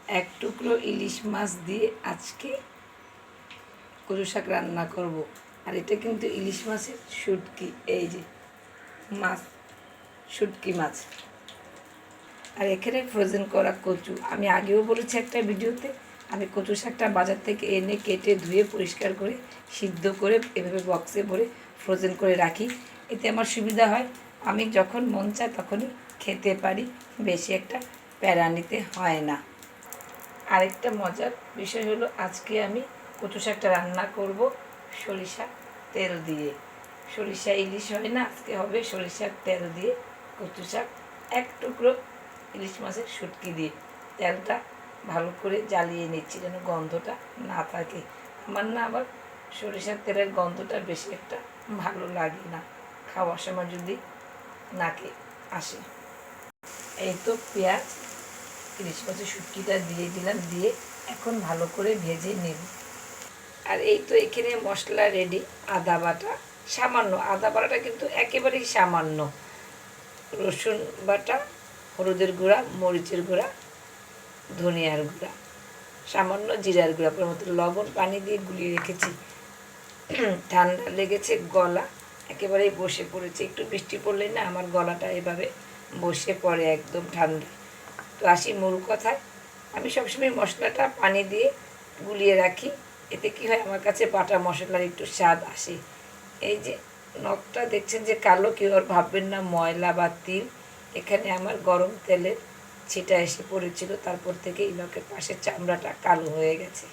এক টুকরো ইলিশ মাছ দিয়ে আজকে কচু শাক রান্না করব। আর এটা কিন্তু ইলিশ মাছের শুটকি, এই যে মাছ, শুটকি মাছ। আর এখানে ফ্রোজেন করা কচু। আমি আগেও বলেছি একটা ভিডিওতে, আমি কচু শাকটা বাজার থেকে এনে কেটে ধুয়ে পরিষ্কার করে সিদ্ধ করে এভাবে বক্সে ভরে ফ্রোজেন করে রাখি। এতে আমার সুবিধা হয়, আমি যখন মন চায় তখনই খেতে পারি, বেশি একটা প্যারা নিতে হয় না। আরেকটা মজার বিষয় হলো, আজকে আমি কচু শাকটা রান্না করব সরিষা তেল দিয়ে। সরিষা ইলিশ হয় না, আজকে হবে সরিষার তেল দিয়ে কচু শাক। এক টুকরো ইলিশ মাছের শুটকি দিয়ে তেলটা ভালো করে জ্বালিয়ে নিচ্ছি যেন গন্ধটা না থাকে। আমার না আবার সরিষার তেলের গন্ধটা বেশি একটা ভালো লাগে না, খাওয়ার সময় যদি নাকে আসে। এই তো পেঁয়াজ, ইলিশ মাছের শুটকিটা দিয়ে দিলাম, দিয়ে এখন ভালো করে ভেজে নেব। আর এই তো এখানে মশলা রেডি। আদা বাটা সামান্য, আদা বাটাটা কিন্তু একেবারেই সামান্য, রসুন বাটা, হলুদের গুঁড়া, মরিচের গুঁড়া, ধনিয়ার গুঁড়া, সামান্য জিরার গুঁড়া, পর মতো লবণ, পানি দিয়ে গুলিয়ে রেখেছি। ঠান্ডা লেগেছে, গলা একেবারেই বসে পড়েছে। একটু বৃষ্টি পড়লে না আমার গলাটা এভাবে বসে পড়ে একদম ঠান্ডা। তো আসি মূল কথায়, আমি সবসময় মশলাটা পানি দিয়ে গুলিয়ে রাখি। এতে কি হয়, আমার কাছে বাটা মশলার একটু স্বাদ আসে। এই যে নখটা দেখছেন যে কালো, কেউ আর ভাববেন না ময়লা বা তিল। এখানে আমার গরম তেলের ছিটা এসে পড়েছিল, তারপর থেকে এই নখের পাশের চামড়াটা কালো হয়ে গেছে।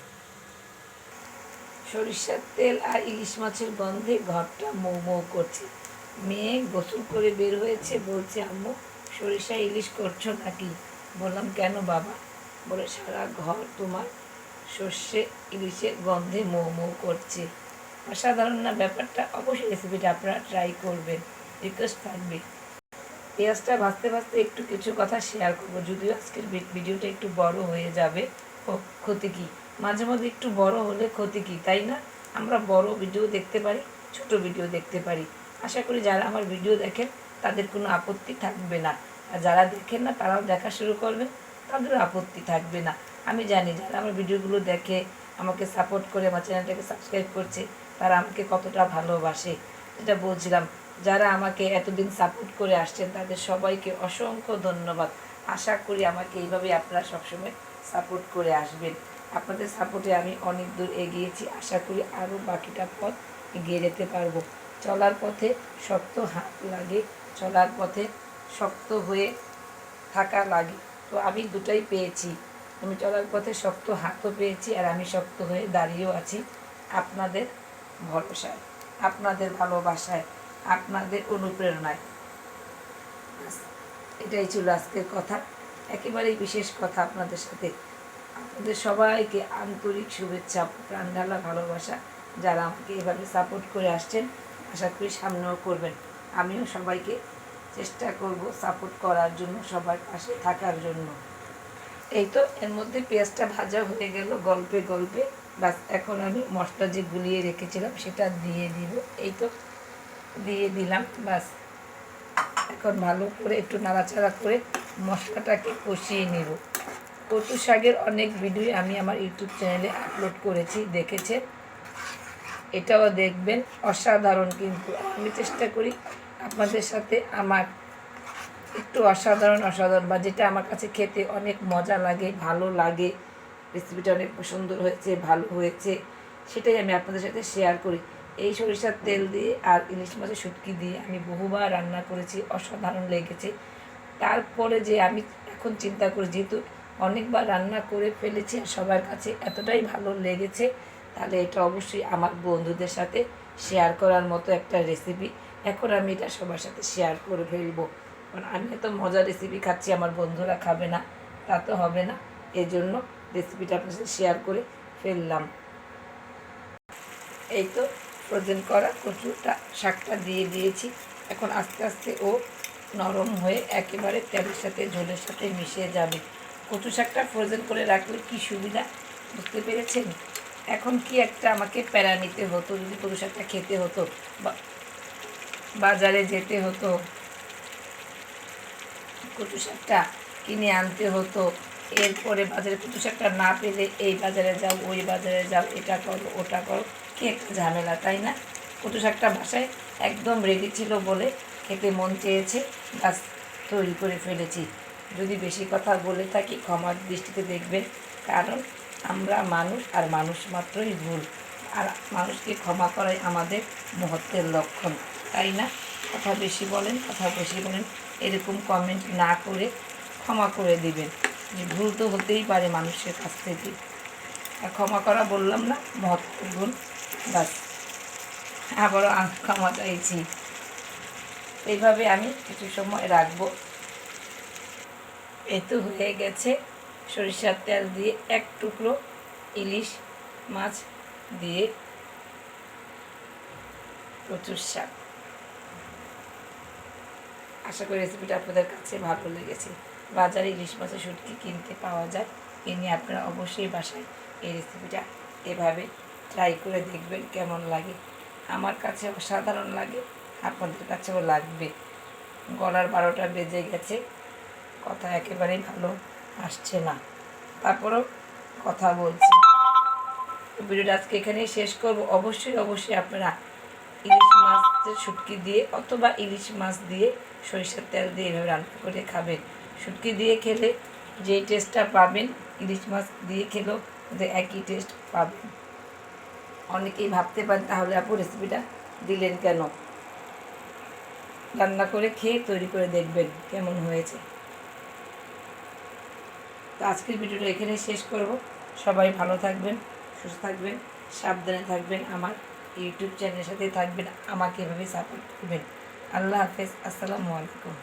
সরিষার তেল আর ইলিশ মাছের গন্ধে ঘরটা মৌ মৌ করছে। মেয়ে গোসল করে বের হয়েছে, বলছে আম্মু সরিষা ইলিশ করছো নাকি? বললাম কেন বাবা? বলে সারা ঘর তোমার সর্ষে ইলিশের গন্ধে মৌ মৌ করছে। অসাধারণ না ব্যাপারটা? অবশ্যই রেসিপিটা আপনারা ট্রাই করবেন, রিকোয়েস্ট থাকবে। পেঁয়াজটা ভাজতে ভাজতে একটু কিছু কথা শেয়ার করবো, যদিও আজকের ভিডিওটা একটু বড় হয়ে যাবে। ও ক্ষতি কী, মাঝে মধ্যে একটু বড় হলে ক্ষতি কী, তাই না? আমরা বড় ভিডিও দেখতে পারি, ছোট ভিডিও দেখতে পারি। আশা করি যারা আমার ভিডিও দেখেন তাদের কোনো আপত্তি থাকবে না, আর যারা দেখেন না তারাও দেখা শুরু করবেন, তাদেরও আপত্তি থাকবে না। আমি জানি যারা আমার ভিডিওগুলো দেখে, আমাকে সাপোর্ট করে, আমার চ্যানেলটাকে সাবস্ক্রাইব করছে, তারা আমাকে কতটা ভালোবাসে। যেটা বলছিলাম, যারা আমাকে এতদিন সাপোর্ট করে আসছেন তাদের সবাইকে অসংখ্য ধন্যবাদ। আশা করি আমাকে এইভাবে আপনারা সবসময় সাপোর্ট করে আসবেন। আপনাদের সাপোর্টে আমি অনেক দূর এগিয়েছি, আশা করি আরও বাকিটা পথ এগিয়ে যেতে পারবো। চলার পথে শক্ত হাত লাগে, চলার পথে শক্ত হয়ে থাকা লাগে। তো আমি দুটাই পেয়েছি, আমি চলার পথে শক্ত হাতও পেয়েছি, আর আমি শক্ত হয়ে দাঁড়িয়েও আছি আপনাদের ভরসায়, আপনাদের ভালোবাসায়, আপনাদের অনুপ্রেরণায়। এটাই ছিল আজকের কথা, একেবারেই বিশেষ কথা আপনাদের সাথে। আপনাদের সবাইকে আন্তরিক শুভেচ্ছা, প্রাণ ঢালা ভালোবাসা। যারা আমাকে এভাবে সাপোর্ট করে আসছেন, আশা করি সামনেও করবেন। আমিও সবাইকে চেষ্টা করব সাপোর্ট করার জন্য, সবার পাশে থাকার জন্য। এই তো এর মধ্যে পেঁয়াজটা ভাজা হয়ে গেল গল্পে গল্পে। বাস এখন আমি মশলা যে গুলিয়ে রেখেছিলাম সেটা দিয়ে দিব। এই তো দিয়ে দিলাম, বাস এখন ভালো করে একটু নাড়াচাড়া করে মশলাটাকে কষিয়ে নেব। কচু শাকের অনেক ভিডিও আমি আমার ইউটিউব চ্যানেলে আপলোড করেছি, দেখেছেন, এটাও দেখবেন। অসাধারণ, কিন্তু আমি চেষ্টা করি আপনাদের সাথে আমার একটু অসাধারণ বা যেটা আমার কাছে খেতে অনেক মজা লাগে, ভালো লাগে, রেসিপিটা অনেক সুন্দর হয়েছে, ভালো হয়েছে, সেটাই আমি আপনাদের সাথে শেয়ার করি। এই সরিষার তেল দিয়ে আর ইলিশ মাছের শুটকি দিয়ে আমি বহুবার রান্না করেছি, অসাধারণ লেগেছে। তারপরে যে আমি এখন চিন্তা করি, যেহেতু অনেকবার রান্না করে ফেলেছি আর সবার কাছে এতটাই ভালো লেগেছে, তাহলে এটা অবশ্যই আমার বন্ধুদের সাথে শেয়ার করার মতো একটা রেসিপি। এখন আমি এটা সবার সাথে শেয়ার করে ফেলবো, কারণ আমি এত মজার রেসিপি খাচ্ছি, আমার বন্ধুরা খাবে না তা তো হবে না। এই জন্য রেসিপিটা আপনার সাথে শেয়ার করে ফেললাম। এই তো ফ্রোজেন করা কচুটা শাকটা দিয়ে দিয়েছি। এখন আস্তে আস্তে ও নরম হয়ে একেবারে তেলের সাথে ঝোলের সাথে মিশে যাবে। কচু শাকটা ফ্রোজেন করে রাখলে কী সুবিধা, বুঝতে পেরেছেন? এখন কি একটা আমাকে প্যারা নিতে হতো, যদি কচু শাকটা খেতে হতো, বাজারে যেতে হতো, কচু শাকটা কিনে আনতে হতো, এরপরে বাজারে কচু শাকটা না পেলে এই বাজারে যাও, ওই বাজারে যাও, এটা করো ওটা করো, কি একটা ঝামেলা, তাই না? কচু শাকটা বাসায় একদম রেডি ছিল বলে খেতে মন চেয়েছে, গাছ তৈরি করে ফেলেছি। যদি বেশি কথা বলে থাকি ক্ষমার দৃষ্টিতে দেখবেন, কারণ আমরা মানুষ, আর মানুষ মাত্রই ভুল, আর মানুষকে ক্ষমা করাই আমাদের মহত্বের লক্ষণ, তাই না? কথা বেশি বলেন, এরকম কমেন্ট না করে ক্ষমা করে দিবেন, যে ভুল তো হতেই পারে মানুষের কাছ থেকে। আর ক্ষমা করা বললাম না, মহত্বের গুণ, বাস আবারও ক্ষমা চাইছি। এইভাবে আমি কিছু সময় রাখবো। এই তো হয়ে গেছে। সরিষার তেল দিয়ে এক টুকরো ইলিশ মাছ দিয়ে কচুর শাক। আশা করি রেসিপিটা আপনাদের কাছে ভালো লেগেছে। বাজারে ইলিশ মাছের শুটকি কিনতে পাওয়া যায়, কিনে আপনারা অবশ্যই বাসায় এই রেসিপিটা এভাবে ট্রাই করে দেখবেন কেমন লাগে। আমার কাছে অসাধারণ লাগে, আপনাদের কাছেও লাগবে। গলার 12টা বেজে গেছে, কথা একেবারেই ভালো আসছে না, তারপরেও কথা বলছি। ভিডিওটা আজকে এখানেই শেষ করব। অবশ্যই আপনারা ইলিশ মাছের শুটকি দিয়ে অথবা ইলিশ মাছ দিয়ে সরিষার তেল দিয়ে এভাবে রান্না করে খাবেন। শুটকি দিয়ে খেলে যে টেস্টটা পাবেন, ইলিশ মাছ দিয়ে খেলেও একই টেস্ট পাবেন। অনেকেই ভাবতে পারেন তাহলে আপু রেসিপিটা দিলেন কেন? রান্না করে খেয়ে তৈরি করে দেখবেন কেমন হয়েছে। তো আজকের ভিডিওটা এখানেই শেষ করব। সবাই ভালো থাকবেন, সুস্থ থাকবেন, সাবধানে থাকবেন, আমার ইউটিউব চ্যানেলের সাথে থাকবেন, আমাকে এভাবে সাপোর্ট করবেন। আল্লাহ হাফেজ, আসসালামু আলাইকুম।